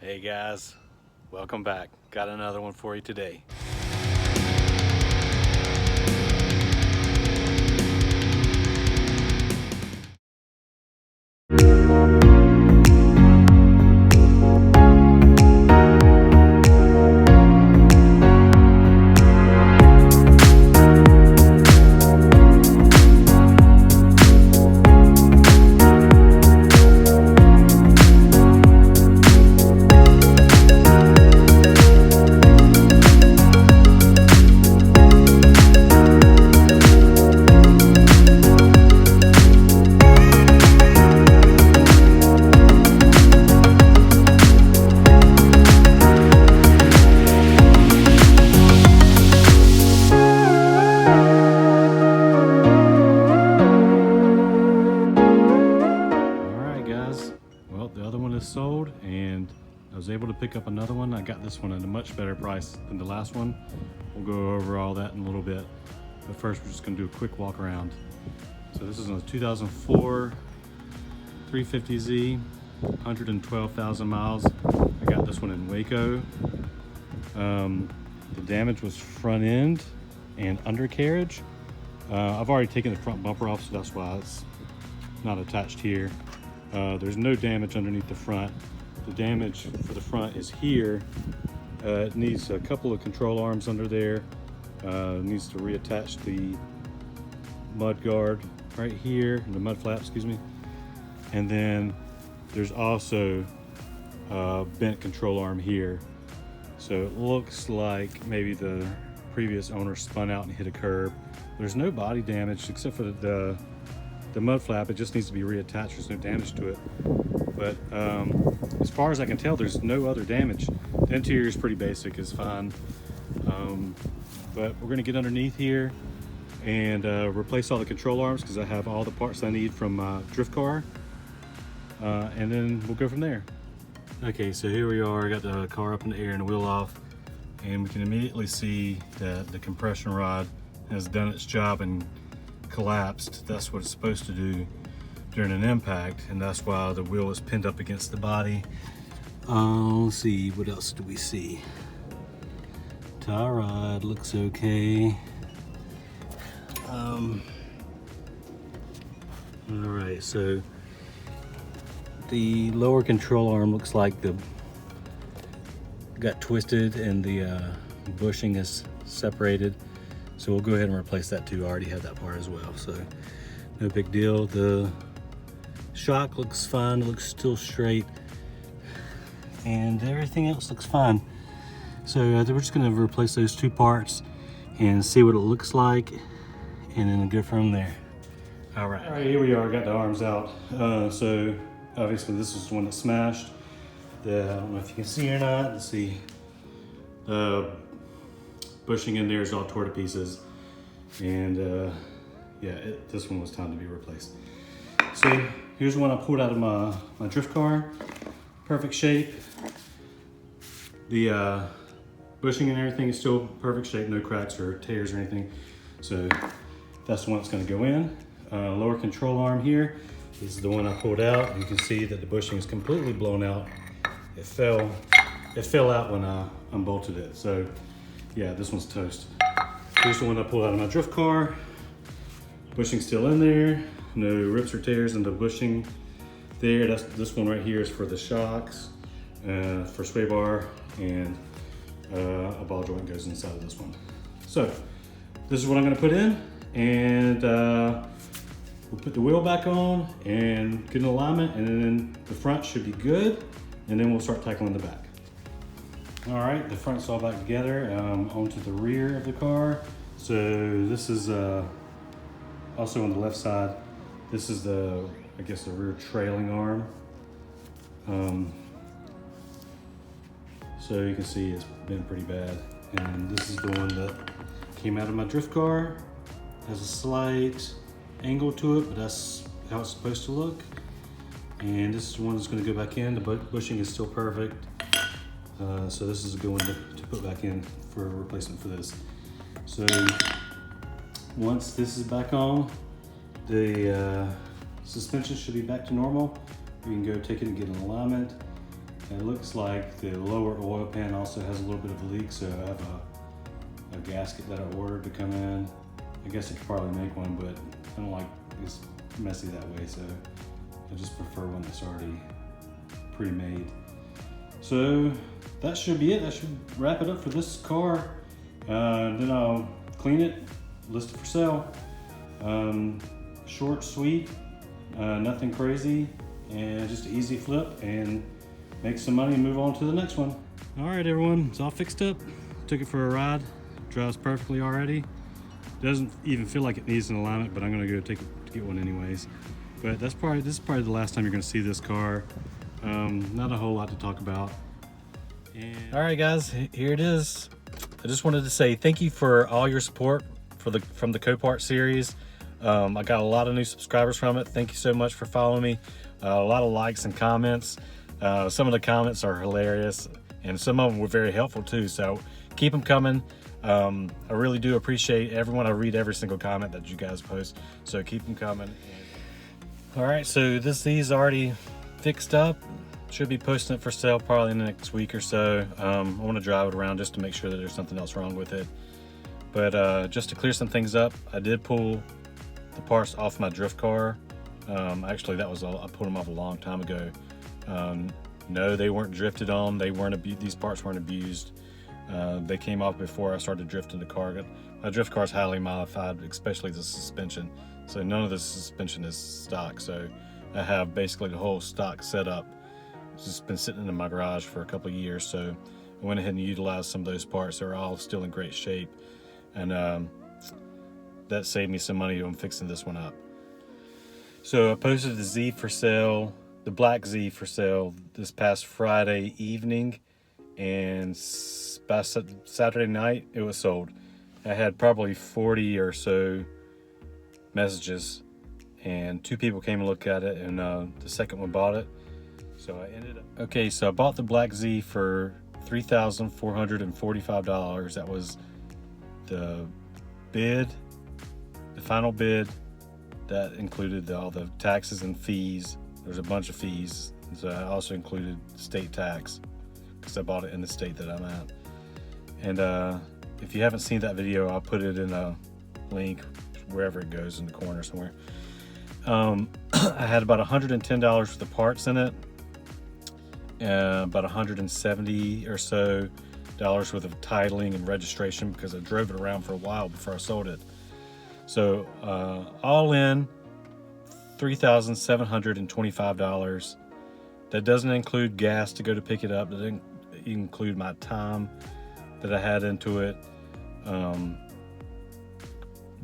Hey guys, welcome back. Got another one for you today. Well, the other one is sold and I was able to pick up another one. I got this one at a much better price than the last one. We'll go over all that in a little bit. But first we're just gonna do a quick walk around. So this is a 2004 350Z, 112,000 miles. I got this one in Waco. The damage was front end and undercarriage. I've already taken the front bumper off, so that's why it's not attached here. There's no damage underneath the front. The damage for the front is here. It needs a couple of control arms under there. It needs to reattach the mud guard right here, the mud flap, excuse me. And then there's also a bent control arm here. So it looks like maybe the previous owner spun out and hit a curb. There's no body damage except for the mud flap. It just needs to be reattached. There's no damage to it. But as far as I can tell, there's no other damage. The interior is pretty basic, it's fine. But we're gonna get underneath here and replace all the control arms because I have all the parts I need from my drift car. And then we'll go from there. Okay, so here we are. I got the car up in the air and the wheel off, and we can immediately see that the compression rod has done its job and collapsed. That's what it's supposed to do during an impact, and that's why the wheel is pinned up against the body. Let's see, what else do we see? Tie rod looks okay. All right, so the lower control arm looks like the got twisted and the bushing is separated. So we'll go ahead and replace that too. I already have that part as well, so no big deal. The shock looks fine, it looks still straight, and everything else looks fine. So we're just gonna replace those two parts and see what it looks like, and then go from there. All right, here we are, got the arms out. So obviously this is the one that smashed. I don't know if you can see or not, let's see. The bushing in there is all tore to pieces, and yeah, this one was time to be replaced. So here's the one I pulled out of my drift car, perfect shape. The bushing and everything is still perfect shape, no cracks or tears or anything. So that's the one that's going to go in. Lower control arm here is the one I pulled out. You can see that the bushing is completely blown out. It fell out when I unbolted it. So yeah, this one's toast. Here's the one I pulled out of my drift car. Bushing's still in there. No rips or tears in the bushing there. This one right here is for the shocks, for sway bar, and a ball joint goes inside of this one. So this is what I'm gonna put in, and we'll put the wheel back on and get an alignment, and then the front should be good, and then we'll start tackling the back. All right, the front's all back together, onto the rear of the car. So this is also on the left side. This is I guess the rear trailing arm. So you can see it's been pretty bad. And this is the one that came out of my drift car. Has a slight angle to it, but that's how it's supposed to look. And this is the one that's gonna go back in. The bushing is still perfect. So this is a good one to put back in for a replacement for this. So once this is back on, the suspension should be back to normal. You can go take it and get an alignment, It looks like the lower oil pan also has a little bit of a leak, so I have a gasket that I ordered to come in. I guess I could probably make one, but I don't like it's messy that way, so I just prefer one that's already pre-made. So that should be it. That should wrap it up for this car. Then I'll clean it, list it for sale. Short, sweet, nothing crazy, and just an easy flip and make some money and move on to the next one. All right, everyone, it's all fixed up. Took it for a ride. Drives perfectly already. Doesn't even feel like it needs an alignment, but I'm gonna go take it to get one anyways. But this is probably the last time you're gonna see this car. Not a whole lot to talk about. All right, guys, here it is. I just wanted to say thank you for all your support from the Copart series. I got a lot of new subscribers from it. Thank you so much for following me. A lot of likes and comments. Some of the comments are hilarious, and some of them were very helpful too. So keep them coming. I really do appreciate everyone. I read every single comment that you guys post, so keep them coming. All right, so these already fixed up. Should be posting it for sale probably in the next week or so. I want to drive it around just to make sure that there's something else wrong with it. But just to clear some things up, I did pull the parts off my drift car. Actually, I pulled them off a long time ago. No, they weren't drifted on. These parts weren't abused. They came off before I started drifting the car. My drift car is highly modified, especially the suspension. So none of the suspension is stock. So I have basically the whole stock setup. It's just been sitting in my garage for a couple of years. So I went ahead and utilized some of those parts. They're all still in great shape. And that saved me some money on fixing this one up. So I posted the Z for sale, the black Z for sale this past Friday evening. And by Saturday night, it was sold. I had probably 40 or so messages, and 2 people came and looked at it, and the second one bought it. So I bought the black Z for $3,445. That was the final bid. That included all the taxes and fees. There's a bunch of fees. So I also included state tax, because I bought it in the state that I'm at. And if you haven't seen that video, I'll put it in a link wherever it goes, in the corner somewhere. I had about $110 worth of parts in it, about $170 or so worth of titling and registration, because I drove it around for a while before I sold it. So all in, $3,725. That doesn't include gas to go to pick it up. That doesn't include my time that I had into it.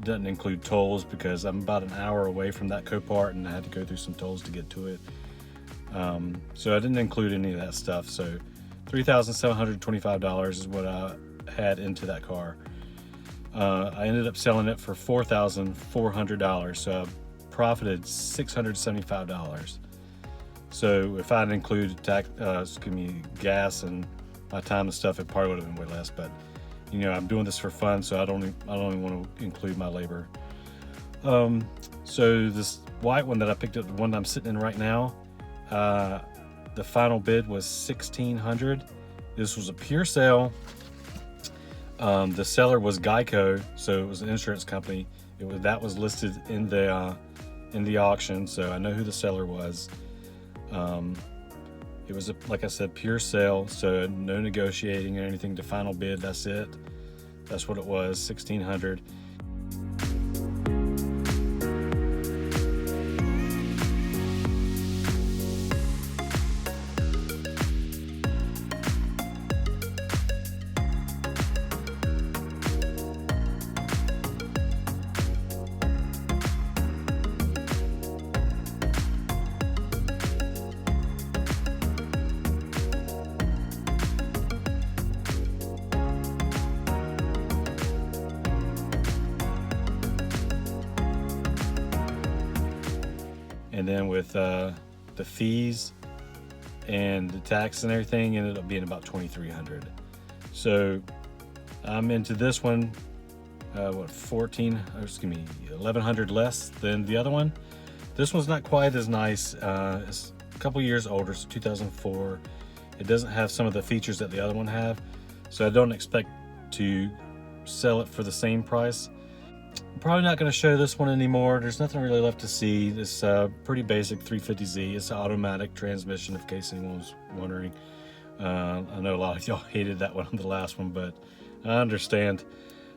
Doesn't include tolls, because I'm about an hour away from that Copart and I had to go through some tolls to get to it. So I didn't include any of that stuff. So $3,725 is what I had into that car. I ended up selling it for $4,400. So I profited $675. So if I'd included gas and my time and stuff, it probably would have been way less. But you know, I'm doing this for fun, so I don't even want to include my labor. So this white one that I picked up, the one I'm sitting in right now, the final bid was $1,600. This was a pure sale. The seller was Geico, so it was an insurance company. That was listed in the auction, so I know who the seller was. It was, like I said, pure sale, so no negotiating or anything. The final bid, that's it. That's what it was, $1,600. And then with the fees and the tax and everything, ended up being about $2,300. So I'm into this one, $1,100 less than the other one. This one's not quite as nice. It's a couple years older. It's 2004. It doesn't have some of the features that the other one have, so I don't expect to sell it for the same price. I'm probably not going to show this one anymore. There's nothing really left to see. This pretty basic 350Z. It's an automatic transmission, in case anyone was wondering. I know a lot of y'all hated that one on the last one, but I understand.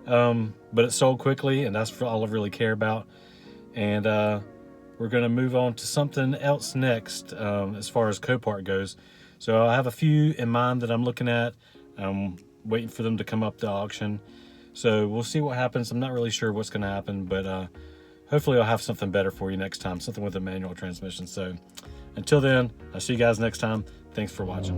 But it sold quickly, and that's all I really care about. And we're going to move on to something else next as far as Copart goes. So I have a few in mind that I'm looking at. I'm waiting for them to come up to auction. So we'll see what happens. I'm not really sure what's going to happen, but hopefully I'll have something better for you next time, something with a manual transmission. So until then, I'll see you guys next time. Thanks for watching.